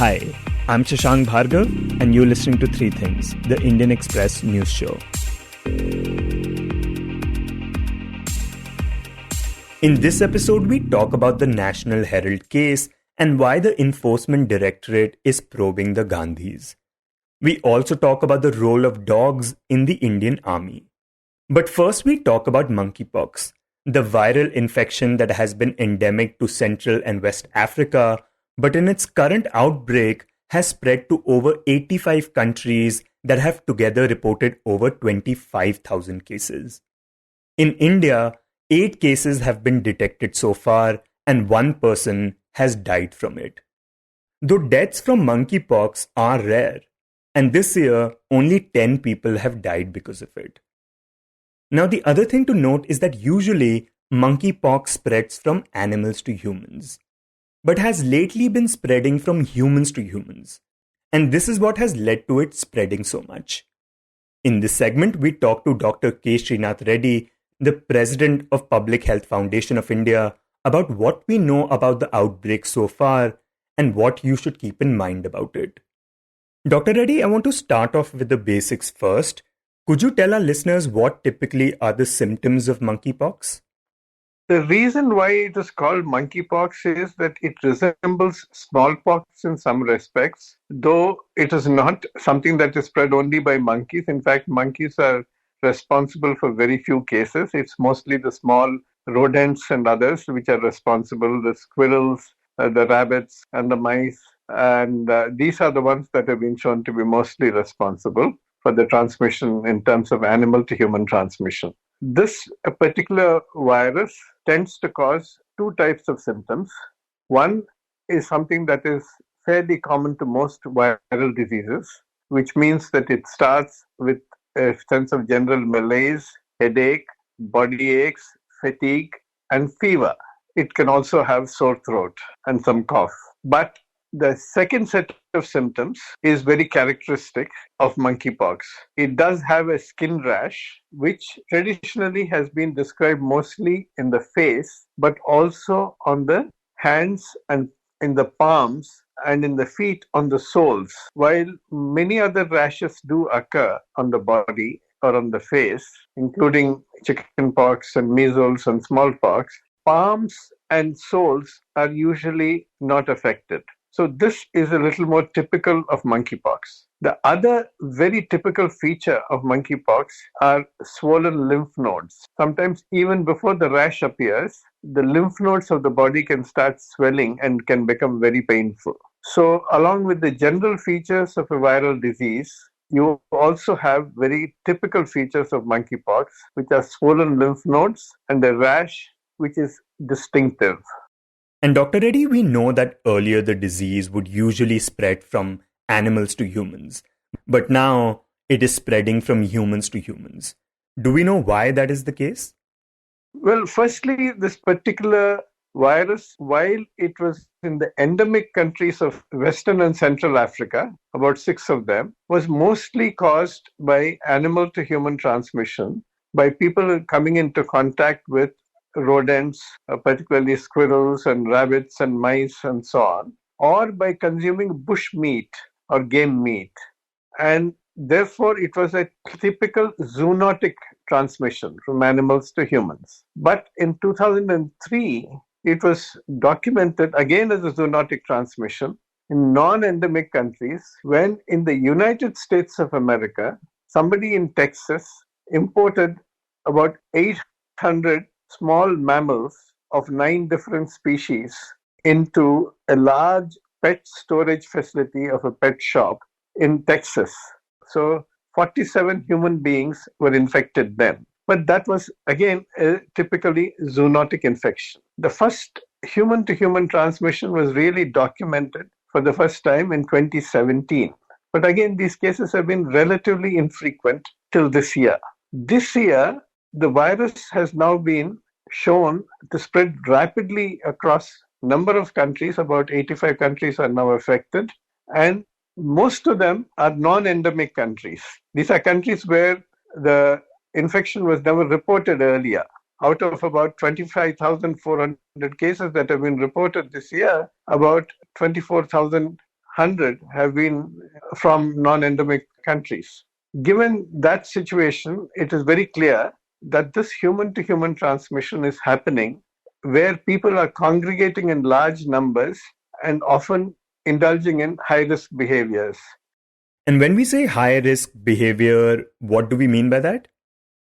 Hi, I'm Shashank Bhargava, and you're listening to Three Things, the Indian Express news show. In this episode, we talk about the National Herald case and why the Enforcement Directorate is probing the Gandhis. We also talk about the role of dogs in the Indian Army. But first, we talk about monkeypox, the viral infection that has been endemic to Central and West Africa, but in its current outbreak has spread to over 85 countries that have together reported over 25,000 cases. In India, 8 cases have been detected so far, and 1 person has died from it. Though deaths from monkeypox are rare, and this year only 10 people have died because of it. Now, the other thing to note is that usually monkeypox spreads from animals to humans, but has lately been spreading from humans to humans. And this is what has led to it spreading so much. In this segment, we talk to Dr. K Srinath Reddy, the President of Public Health Foundation of India, about what we know about the outbreak so far and what you should keep in mind about it. Dr. Reddy, I want to start off with the basics first. Could you tell our listeners what typically are the symptoms of monkeypox? The reason why it is called monkeypox is that it resembles smallpox in some respects, though it is not something that is spread only by monkeys. In fact, monkeys are responsible for very few cases. It's mostly the small rodents and others which are responsible, the squirrels, the rabbits, and the mice. And these are the ones that have been shown to be mostly responsible for the transmission in terms of animal to human transmission. This particular virus tends to cause 2 types of symptoms. One is something that is fairly common to most viral diseases, which means that it starts with a sense of general malaise, headache, body aches, fatigue, and fever. It can also have sore throat and some cough. But the second set of symptoms is very characteristic of monkeypox. It does have a skin rash, which traditionally has been described mostly in the face, but also on the hands and in the palms and in the feet on the soles. While many other rashes do occur on the body or on the face, including chickenpox and measles and smallpox, palms and soles are usually not affected. So this is a little more typical of monkeypox. The other very typical feature of monkeypox are swollen lymph nodes. Sometimes even before the rash appears, the lymph nodes of the body can start swelling and can become very painful. So along with the general features of a viral disease, you also have very typical features of monkeypox, which are swollen lymph nodes and a rash which is distinctive. And Dr. Reddy, we know that earlier the disease would usually spread from animals to humans, but now it is spreading from humans to humans. Do we know why that is the case? Well, firstly, this particular virus, while it was in the endemic countries of Western and Central Africa, about 6 of them, was mostly caused by animal to human transmission, by people coming into contact with rodents, particularly squirrels and rabbits and mice and so on, or by consuming bush meat or game meat. And therefore, it was a typical zoonotic transmission from animals to humans. But in 2003, it was documented again as a zoonotic transmission in non-endemic countries when in the United States of America, somebody in Texas imported about 800 small mammals of 9 different species into a large pet storage facility of a pet shop in Texas. So 47 human beings were infected then. But that was, again, a typically zoonotic infection. The first human-to-human transmission was really documented for the first time in 2017. But again, these cases have been relatively infrequent till this year. This year, the virus has now been shown to spread rapidly across a number of countries. About 85 countries are now affected, and most of them are non-endemic countries. These are countries where the infection was never reported earlier. Out of about 25,400 cases that have been reported this year, about 24,000 100 have been from non-endemic countries. Given that situation, it is very clear that this human-to-human transmission is happening where people are congregating in large numbers and often indulging in high-risk behaviors. And when we say high risk behavior, what do we mean by that?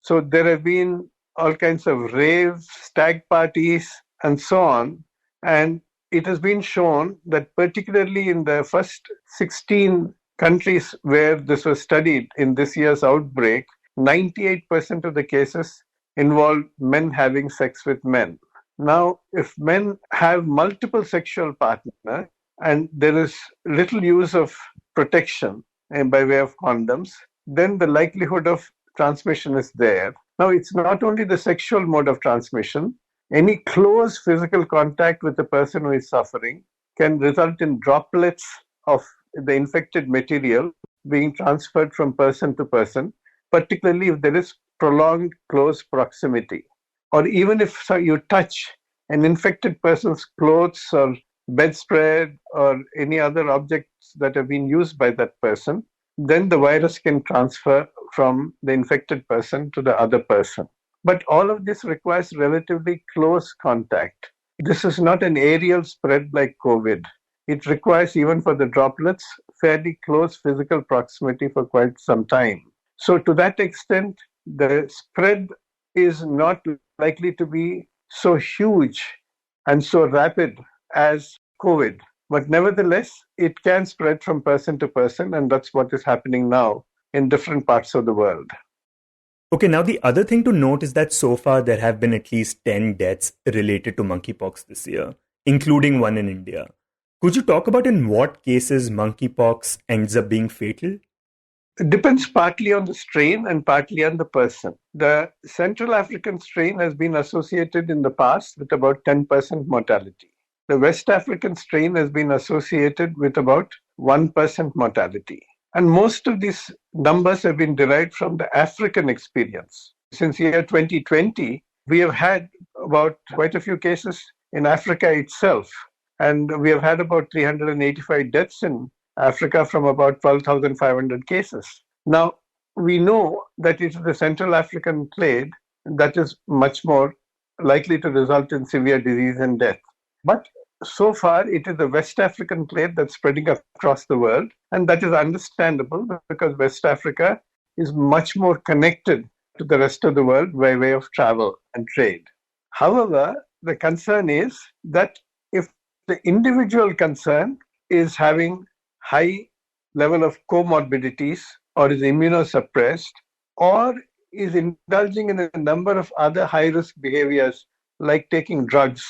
So there have been all kinds of raves, stag parties, and so on. And it has been shown that particularly in the first 16 countries where this was studied in this year's outbreak, 98% of the cases involved men having sex with men. Now, if men have multiple sexual partners and there is little use of protection by way of condoms, then the likelihood of transmission is there. Now, it's not only the sexual mode of transmission. Any close physical contact with the person who is suffering can result in droplets of the infected material being transferred from person to person, particularly if there is prolonged close proximity. Or even if you touch an infected person's clothes or bedspread or any other objects that have been used by that person, then the virus can transfer from the infected person to the other person. But all of this requires relatively close contact. This is not an aerial spread like COVID. It requires, even for the droplets, fairly close physical proximity for quite some time. So to that extent, the spread is not likely to be so huge and so rapid as COVID. But nevertheless, it can spread from person to person, and that's what is happening now in different parts of the world. Okay, now the other thing to note is that so far there have been at least 10 deaths related to monkeypox this year, including one in India. Could you talk about in what cases monkeypox ends up being fatal? It depends partly on the strain and partly on the person. The Central African strain has been associated in the past with about 10% mortality. The West African strain has been associated with about 1% mortality. And most of these numbers have been derived from the African experience. Since year 2020, we have had about quite a few cases in Africa itself. And we have had about 385 deaths in Africa from about 12,500 cases. Now, we know that it is the Central African clade that is much more likely to result in severe disease and death. But so far, it is the West African clade that's spreading across the world. And that is understandable because West Africa is much more connected to the rest of the world by way of travel and trade. However, the concern is that if the individual concerned is having high level of comorbidities or is immunosuppressed or is indulging in a number of other high-risk behaviors like taking drugs,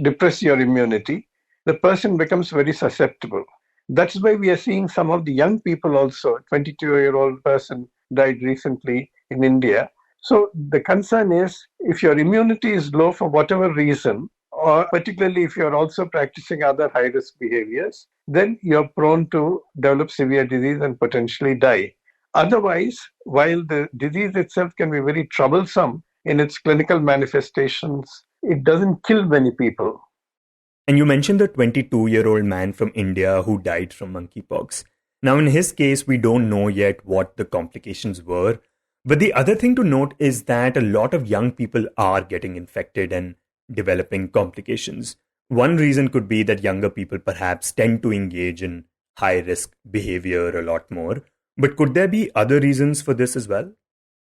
depress your immunity, the person becomes very susceptible. That's why we are seeing some of the young people also. A 22-year-old person died recently in India. So the concern is if your immunity is low for whatever reason, or particularly if you're also practicing other high-risk behaviors, then you're prone to develop severe disease and potentially die. Otherwise, while the disease itself can be very troublesome in its clinical manifestations, it doesn't kill many people. And you mentioned the 22-year-old man from India who died from monkeypox. Now, in his case, we don't know yet what the complications were. But the other thing to note is that a lot of young people are getting infected and developing complications. One reason could be that younger people perhaps tend to engage in high-risk behavior a lot more. But could there be other reasons for this as well?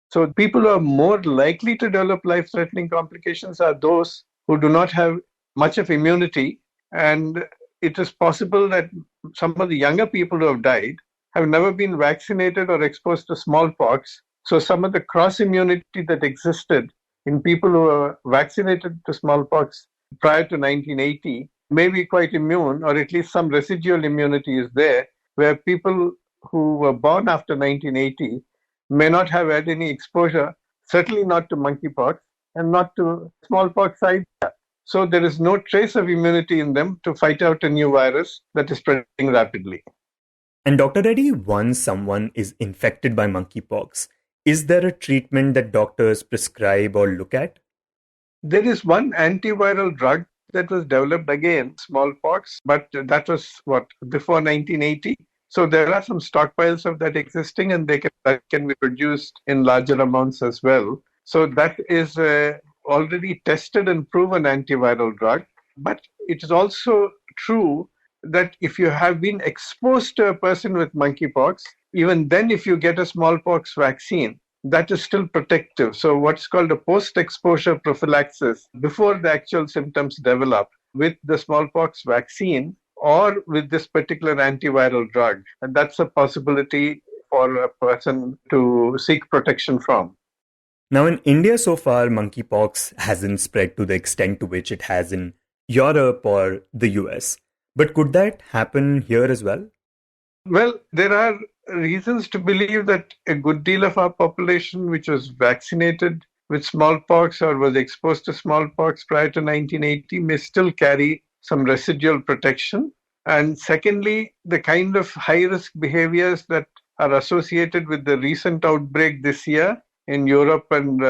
So people who are more likely to develop life-threatening complications are those who do not have much of immunity. And it is possible that some of the younger people who have died have never been vaccinated or exposed to smallpox. So some of the cross-immunity that existed in people who were vaccinated to smallpox prior to 1980 may be quite immune, or at least some residual immunity is there, where people who were born after 1980 may not have had any exposure, certainly not to monkeypox and not to smallpox either. So there is no trace of immunity in them to fight out a new virus that is spreading rapidly. And Dr. Reddy, once someone is infected by monkeypox, is there a treatment that doctors prescribe or look at? There is one antiviral drug that was developed again, smallpox, but that was before 1980. So there are some stockpiles of that existing, and that can be produced in larger amounts as well. So that is already tested and proven antiviral drug. But it is also true that if you have been exposed to a person with monkeypox, even then, if you get a smallpox vaccine, that is still protective. So, what's called a post exposure prophylaxis before the actual symptoms develop with the smallpox vaccine or with this particular antiviral drug. And that's a possibility for a person to seek protection from. Now, in India, so far, monkeypox hasn't spread to the extent to which it has in Europe or the US. But could that happen here as well? Well, there are reasons to believe that a good deal of our population, which was vaccinated with smallpox or was exposed to smallpox prior to 1980, may still carry some residual protection. And secondly, the kind of high risk behaviors that are associated with the recent outbreak this year in Europe and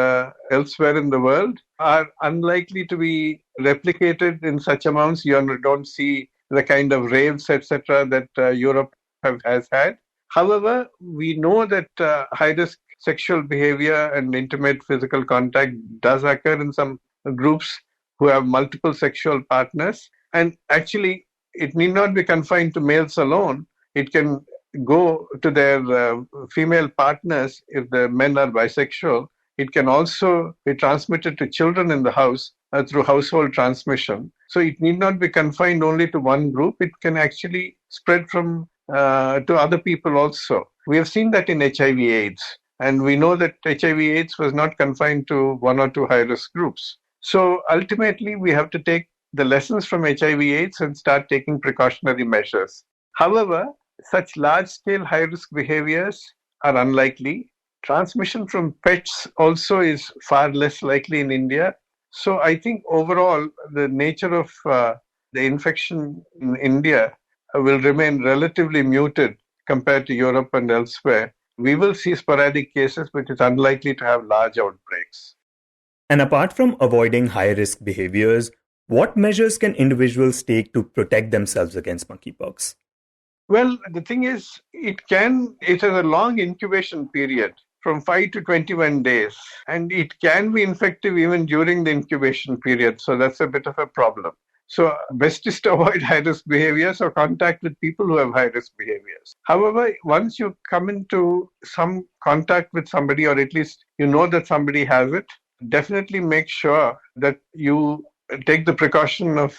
elsewhere in the world are unlikely to be replicated in such amounts. You don't see the kind of raves, etc., that Europe has had. However, we know that high risk sexual behavior and intimate physical contact does occur in some groups who have multiple sexual partners. And actually, it need not be confined to males alone. It can go to their female partners if the men are bisexual. It can also be transmitted to children in the house through household transmission. So it need not be confined only to one group. It can actually spread from to other people also. We have seen that in HIV/AIDS, and we know that HIV/AIDS was not confined to one or two high-risk groups. So ultimately, we have to take the lessons from HIV/AIDS and start taking precautionary measures. However, such large-scale high-risk behaviors are unlikely. Transmission from pets also is far less likely in India. So I think overall, the nature of the infection in India will remain relatively muted compared to Europe and elsewhere. We will see sporadic cases, but it's unlikely to have large outbreaks. And apart from avoiding high risk behaviors, what measures can individuals take to protect themselves against monkeypox? Well, the thing is, it has a long incubation period from 5 to 21 days, and it can be infective even during the incubation period. So that's a bit of a problem. So best is to avoid high-risk behaviors or contact with people who have high-risk behaviors. However, once you come into some contact with somebody, or at least you know that somebody has it, definitely make sure that you take the precaution of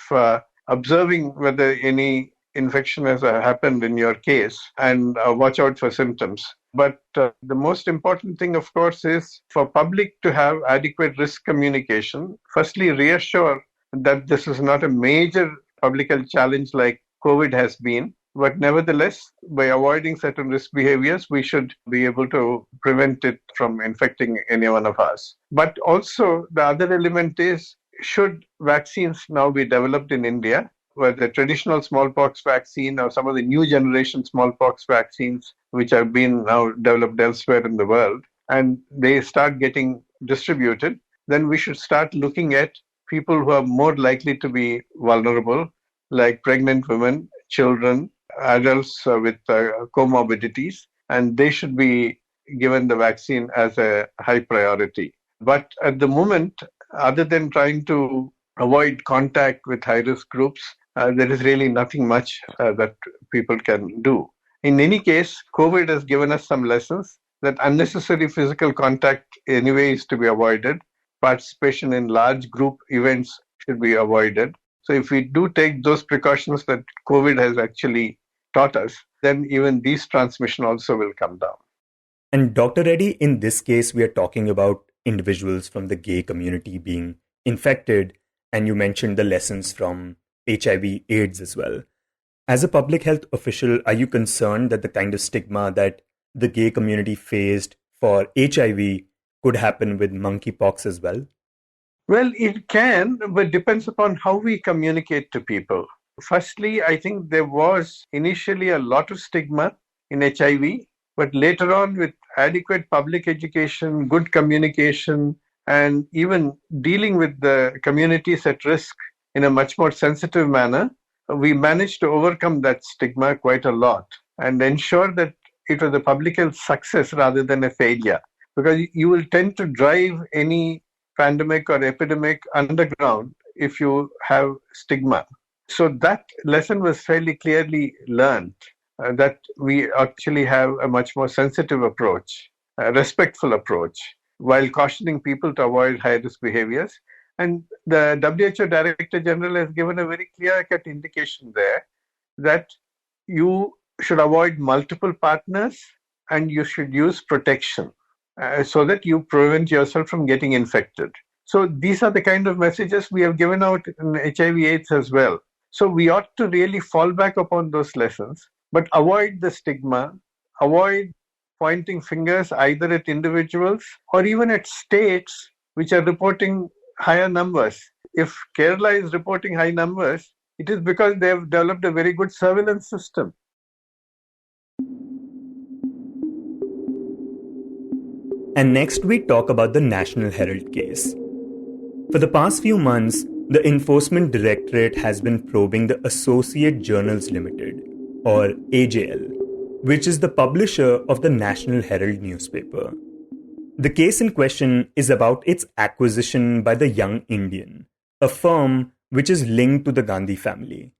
observing whether any infection has happened in your case and watch out for symptoms. But the most important thing, of course, is for public to have adequate risk communication. Firstly, reassure that this is not a major public health challenge like COVID has been. But nevertheless, by avoiding certain risk behaviors, we should be able to prevent it from infecting any one of us. But also, the other element is, should vaccines now be developed in India, where the traditional smallpox vaccine or some of the new generation smallpox vaccines, which have been now developed elsewhere in the world, and they start getting distributed, then we should start looking at people who are more likely to be vulnerable, like pregnant women, children, adults with comorbidities, and they should be given the vaccine as a high priority. But at the moment, other than trying to avoid contact with high-risk groups, there is really nothing much that people can do. In any case, COVID has given us some lessons that unnecessary physical contact anyway is to be avoided. Participation in large group events should be avoided. So if we do take those precautions that COVID has actually taught us, then even these transmission also will come down. And Dr. Reddy, in this case, we are talking about individuals from the gay community being infected, and you mentioned the lessons from HIV/AIDS as well. As a public health official, are you concerned that the kind of stigma that the gay community faced for HIV could happen with monkeypox as well? Well, it can, but depends upon how we communicate to people. Firstly, I think there was initially a lot of stigma in HIV, but later on, with adequate public education, good communication, and even dealing with the communities at risk in a much more sensitive manner, we managed to overcome that stigma quite a lot and ensure that it was a public health success rather than a failure. Because you will tend to drive any pandemic or epidemic underground if you have stigma. So that lesson was fairly clearly learned, that we actually have a much more sensitive approach, a respectful approach, while cautioning people to avoid high risk behaviors. And the WHO Director General has given a very clear cut indication there that you should avoid multiple partners and you should use protection so that you prevent yourself from getting infected. So these are the kind of messages we have given out in HIV/AIDS as well. So we ought to really fall back upon those lessons, but avoid the stigma, avoid pointing fingers either at individuals or even at states which are reporting higher numbers. If Kerala is reporting high numbers, it is because they have developed a very good surveillance system. And next we talk about the National Herald case. For the past few months, the Enforcement Directorate has been probing the Associate Journals Limited, or AJL, which is the publisher of the National Herald newspaper. The case in question is about its acquisition by the Young Indian, a firm which is linked to the Gandhi family.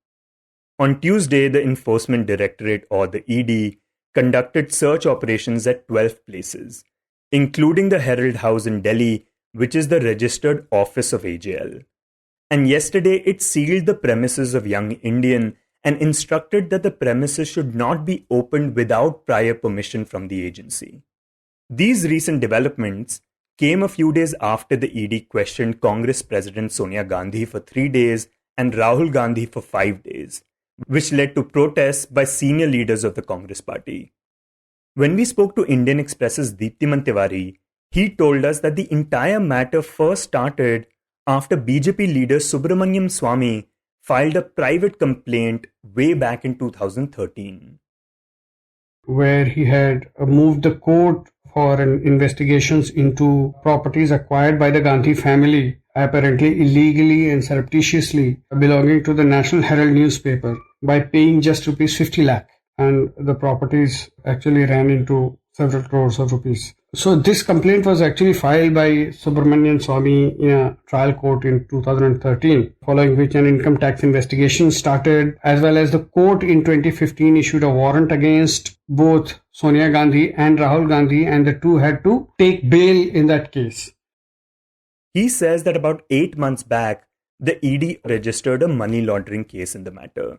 On Tuesday, the Enforcement Directorate, or the ED, conducted search operations at 12 places, including the Herald House in Delhi, which is the registered office of AJL. And yesterday, it sealed the premises of Young Indian and instructed that the premises should not be opened without prior permission from the agency. These recent developments came a few days after the ED questioned Congress President Sonia Gandhi for 3 days and Rahul Gandhi for 5 days, which led to protests by senior leaders of the Congress party. When we spoke to Indian Express's Deeptiman Tiwary, he told us that the entire matter first started after BJP leader Subramaniam Swamy filed a private complaint way back in 2013. Where he had moved the court for investigations into properties acquired by the Gandhi family, apparently illegally and surreptitiously belonging to the National Herald newspaper, by paying just rupees 50 lakh. And the properties actually ran into several crores of rupees. So this complaint was actually filed by Subramanian Swamy in a trial court in 2013, following which an income tax investigation started, as well as the court in 2015 issued a warrant against both Sonia Gandhi and Rahul Gandhi, and the two had to take bail in that case. He says that about 8 months back, the ED registered a money laundering case in the matter,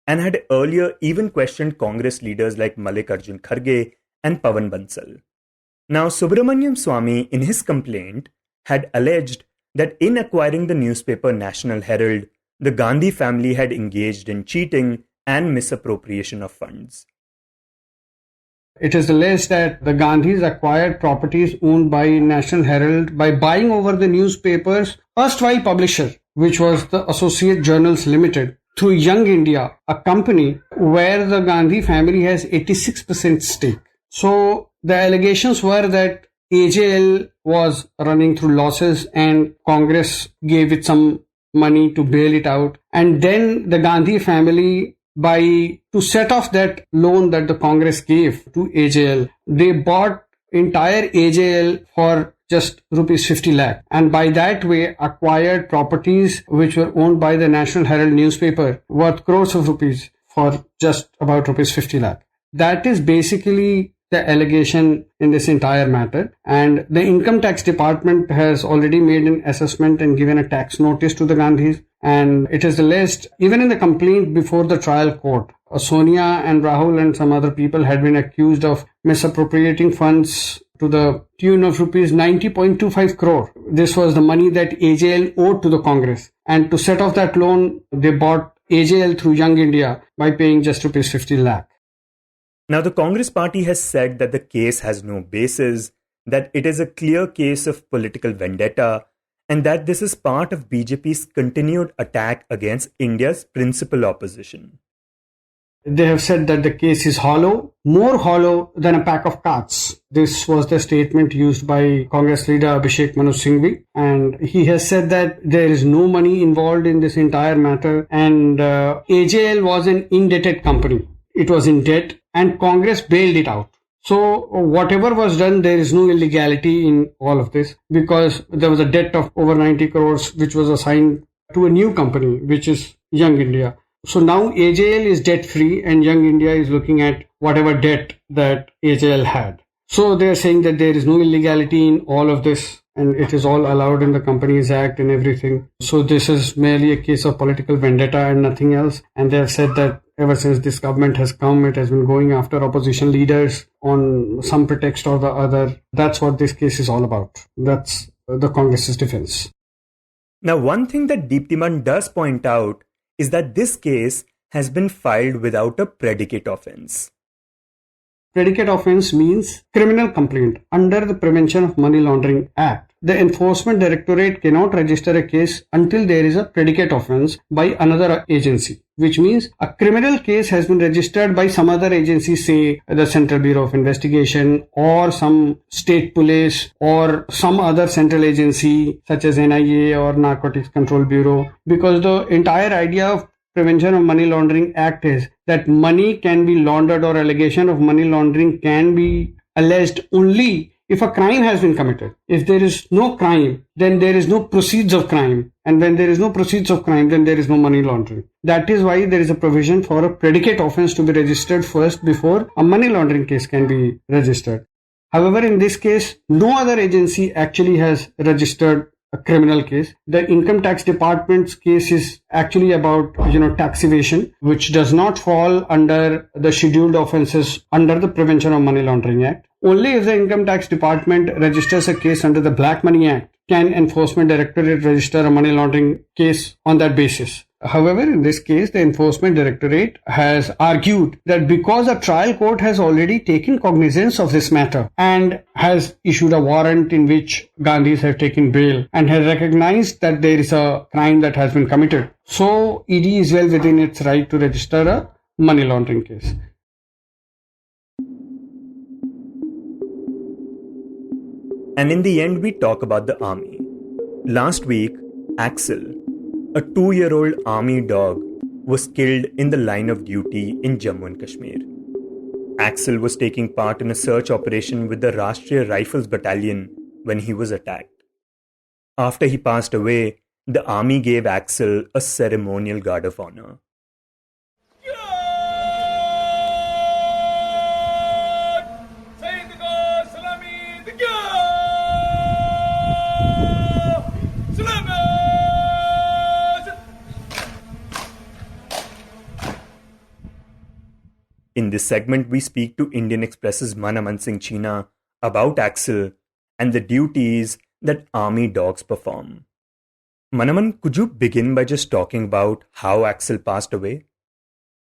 and had earlier even questioned Congress leaders like Mallikarjun Kharge and Pawan Bansal. Now, Subramaniam Swamy, in his complaint, had alleged that in acquiring the newspaper National Herald, the Gandhi family had engaged in cheating and misappropriation of funds. It is alleged that the Gandhis acquired properties owned by National Herald by buying over the newspaper's erstwhile publisher, which was the Associate Journals Limited, through Young India, a company where the Gandhi family has 86% stake. So the allegations were that AJL was running through losses and Congress gave it some money to bail it out. And then the Gandhi family, to set off that loan that the Congress gave to AJL, they bought entire AJL for just rupees 50 lakh, and by that way acquired properties which were owned by the National Herald newspaper worth crores of rupees for just about rupees 50 lakh. That is basically the allegation in this entire matter, and the income tax department has already made an assessment and given a tax notice to the Gandhis. And it is alleged, even in the complaint before the trial court, Sonia and Rahul and some other people had been accused of misappropriating funds to the tune of rupees 90.25 crore. This was the money that AJL owed to the Congress. And to set off that loan, they bought AJL through Young India by paying just rupees 50 lakh. Now, the Congress party has said that the case has no basis, that it is a clear case of political vendetta, and that this is part of BJP's continued attack against India's principal opposition. They have said that the case is hollow, more hollow than a pack of cards. This was the statement used by Congress leader Abhishek Manu Singhvi, and he has said that there is no money involved in this entire matter, and AJL was an indebted company. It was in debt, and Congress bailed it out. So whatever was done, there is no illegality in all of this, because there was a debt of over 90 crores which was assigned to a new company, which is Young India. So now AJL is debt free and Young India is looking at whatever debt that AJL had. So they are saying that there is no illegality in all of this and it is all allowed in the Companies Act and everything. So this is merely a case of political vendetta and nothing else. And they have said that ever since this government has come, it has been going after opposition leaders on some pretext or the other. That's what this case is all about. That's the Congress's defense. Now, one thing that Deeptiman does point out is that this case has been filed without a predicate offence. Predicate offence means criminal complaint under the Prevention of Money Laundering Act. The Enforcement Directorate cannot register a case until there is a predicate offence by another agency, which means a criminal case has been registered by some other agency, say the Central Bureau of Investigation or some state police or some other central agency such as NIA or Narcotics Control Bureau, because the entire idea of Prevention of Money Laundering Act is that money can be laundered or allegation of money laundering can be alleged only if a crime has been committed. If there is no crime, then there is no proceeds of crime. And when there is no proceeds of crime, then there is no money laundering. That is why there is a provision for a predicate offence to be registered first before a money laundering case can be registered. However, in this case, no other agency actually has registered a criminal case. The income tax department's case is actually about, tax evasion, which does not fall under the scheduled offences under the Prevention of Money Laundering Act. Only if the income tax department registers a case under the Black Money Act can Enforcement Directorate register a money laundering case on that basis. However, in this case, the Enforcement Directorate has argued that because a trial court has already taken cognizance of this matter and has issued a warrant in which Gandhis have taken bail and has recognized that there is a crime that has been committed, so ED is well within its right to register a money laundering case. And in the end, we talk about the army. Last week, Axel, a 2-year-old army dog, was killed in the line of duty in Jammu and Kashmir. Axel was taking part in a search operation with the Rashtriya Rifles Battalion when he was attacked. After he passed away, the army gave Axel a ceremonial guard of honor. In this segment, we speak to Indian Express's Aman Singh Chhina about Axel and the duties that army dogs perform. Manaman, could you begin by just talking about how Axel passed away?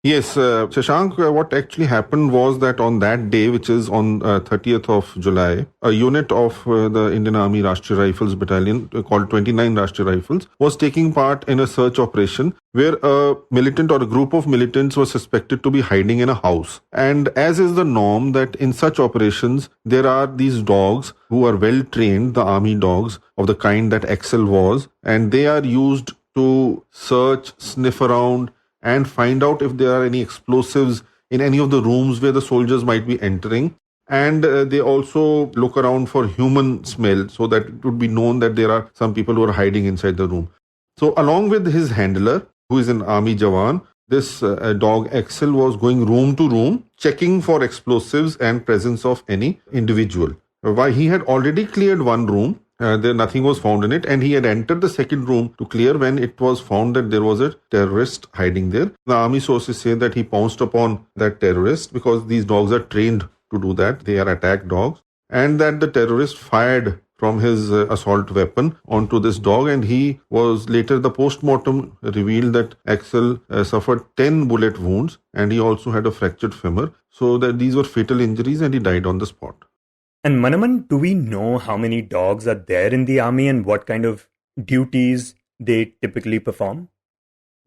Yes, Shashank, what actually happened was that on that day, which is on 30th of July, a unit of the Indian Army Rashtriya Rifles Battalion called 29 Rashtriya Rifles was taking part in a search operation where a militant or a group of militants was suspected to be hiding in a house. And as is the norm that in such operations, there are these dogs who are well trained, the army dogs of the kind that Axel was, and they are used to search, sniff around, and find out if there are any explosives in any of the rooms where the soldiers might be entering. And they also look around for human smell so that it would be known that there are some people who are hiding inside the room. So along with his handler, who is an army Jawan, this dog Axel was going room to room, checking for explosives and presence of any individual. While he had already cleared one room, there nothing was found in it, and he had entered the second room to clear when it was found that there was a terrorist hiding there. The army sources say that he pounced upon that terrorist because these dogs are trained to do that. They are attack dogs, and that the terrorist fired from his assault weapon onto this dog, and he was later, the post-mortem revealed that Axel suffered 10 bullet wounds, and he also had a fractured femur, so that these were fatal injuries, and he died on the spot. And Manaman, do we know how many dogs are there in the army and what kind of duties they typically perform?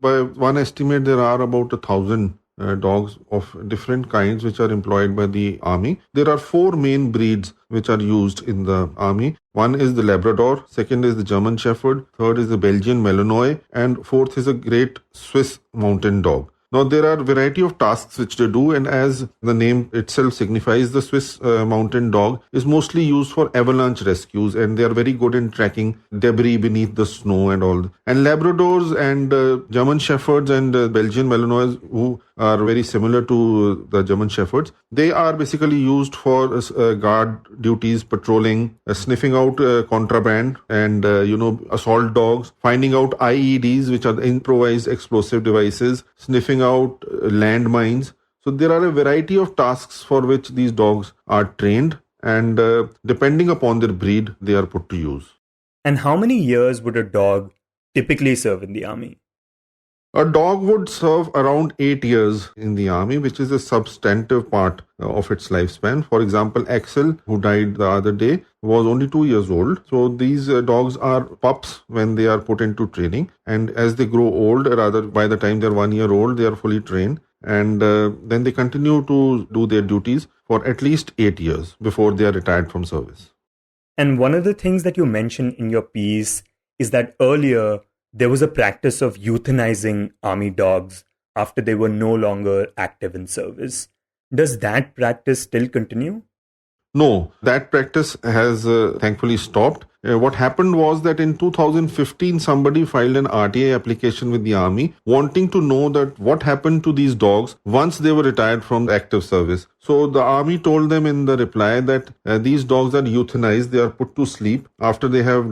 By one estimate, there are about 1,000 dogs of different kinds which are employed by the army. There are 4 main breeds which are used in the army. One is the Labrador, second is the German Shepherd, third is the Belgian Malinois, and fourth is a great Swiss mountain dog. Now, there are a variety of tasks which they do, and as the name itself signifies, the Swiss mountain dog is mostly used for avalanche rescues, and they are very good in tracking debris beneath the snow and all. And Labradors and German Shepherds and Belgian Malinois, who are very similar to the German Shepherds, they are basically used for guard duties, patrolling, sniffing out contraband, and assault dogs, finding out IEDs, which are improvised explosive devices, sniffing out landmines. So there are a variety of tasks for which these dogs are trained, and depending upon their breed, they are put to use. And how many years would a dog typically serve in the army? A dog would serve around 8 years in the army, which is a substantive part of its lifespan. For example, Axel, who died the other day, was only 2 years old. So these dogs are pups when they are put into training. And as they grow old, rather by the time they're 1 year old, they are fully trained. And then they continue to do their duties for at least 8 years before they are retired from service. And one of the things that you mentioned in your piece is that earlier there was a practice of euthanizing army dogs after they were no longer active in service. Does that practice still continue? No, that practice has thankfully stopped. What happened was that in 2015, somebody filed an RTI application with the army wanting to know that what happened to these dogs once they were retired from active service. So the army told them in the reply that these dogs are euthanized, they are put to sleep after they have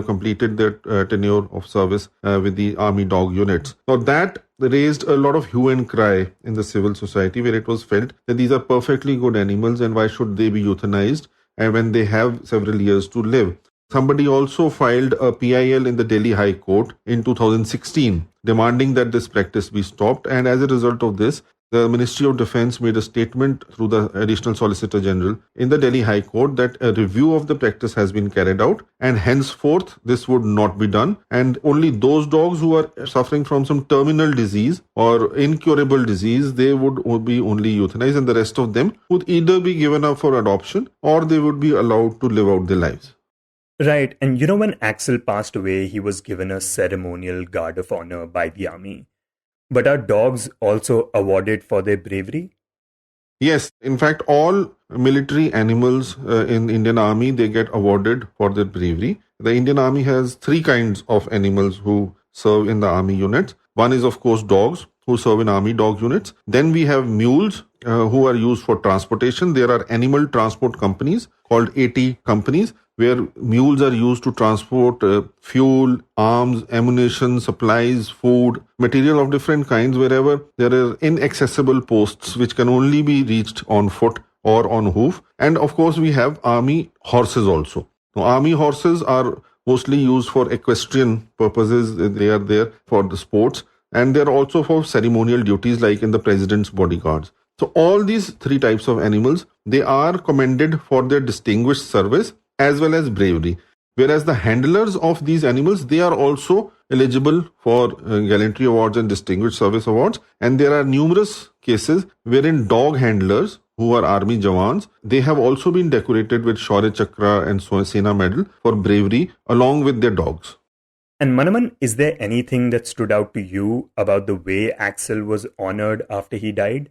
completed their tenure of service with the army dog units. Now that raised a lot of hue and cry in the civil society, where it was felt that these are perfectly good animals and why should they be euthanized and when they have several years to live. Somebody also filed a PIL in the Delhi High Court in 2016 demanding that this practice be stopped, and as a result of this, the Ministry of Defence made a statement through the Additional Solicitor General in the Delhi High Court that a review of the practice has been carried out and henceforth this would not be done, and only those dogs who are suffering from some terminal disease or incurable disease, they would be only euthanized, and the rest of them would either be given up for adoption or they would be allowed to live out their lives. Right, and when Axel passed away, he was given a ceremonial guard of honor by the army. But are dogs also awarded for their bravery? Yes, in fact, all military animals in Indian Army, they get awarded for their bravery. The Indian Army has 3 kinds of animals who serve in the army units. One is, of course, dogs who serve in army dog units. Then we have mules who are used for transportation. There are animal transport companies called AT companies, where mules are used to transport fuel, arms, ammunition, supplies, food, material of different kinds wherever there are inaccessible posts which can only be reached on foot or on hoof. And of course, we have army horses also. Now, army horses are mostly used for equestrian purposes. They are there for the sports, and they're also for ceremonial duties like in the president's bodyguards. So all these 3 types of animals, they are commended for their distinguished service as well as bravery. Whereas the handlers of these animals, they are also eligible for gallantry awards and distinguished service awards. And there are numerous cases wherein dog handlers who are army jawans, they have also been decorated with Shaurya Chakra and Sena medal for bravery along with their dogs. And Manaman, is there anything that stood out to you about the way Axel was honored after he died?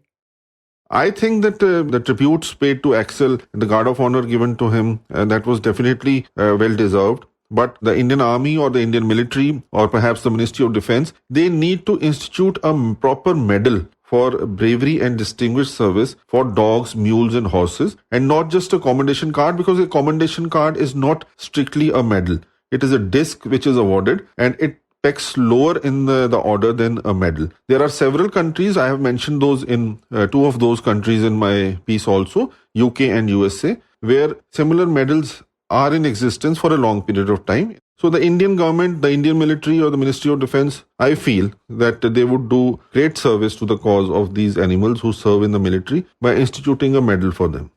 I think that the tributes paid to Axel, the guard of honor given to him, that was definitely well deserved. But the Indian Army or the Indian military or perhaps the Ministry of Defence, they need to institute a proper medal for bravery and distinguished service for dogs, mules and horses, and not just a commendation card, because a commendation card is not strictly a medal. It is a disc which is awarded, and it pecks lower in the order than a medal. There are several countries, I have mentioned those in 2 of those countries in my piece also, UK and USA, where similar medals are in existence for a long period of time. So the Indian government, the Indian military or the Ministry of Defence, I feel that they would do great service to the cause of these animals who serve in the military by instituting a medal for them.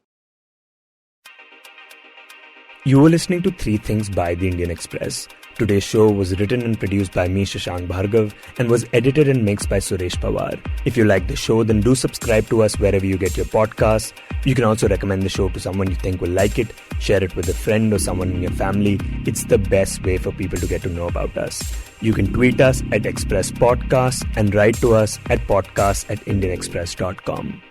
You were listening to 3 Things by the Indian Express. Today's show was written and produced by me, Shashank Bhargava, and was edited and mixed by Suresh Pawar. If you like the show, then do subscribe to us wherever you get your podcasts. You can also recommend the show to someone you think will like it, share it with a friend or someone in your family. It's the best way for people to get to know about us. You can tweet us at Express Podcasts and write to us at podcasts@indianexpress.com.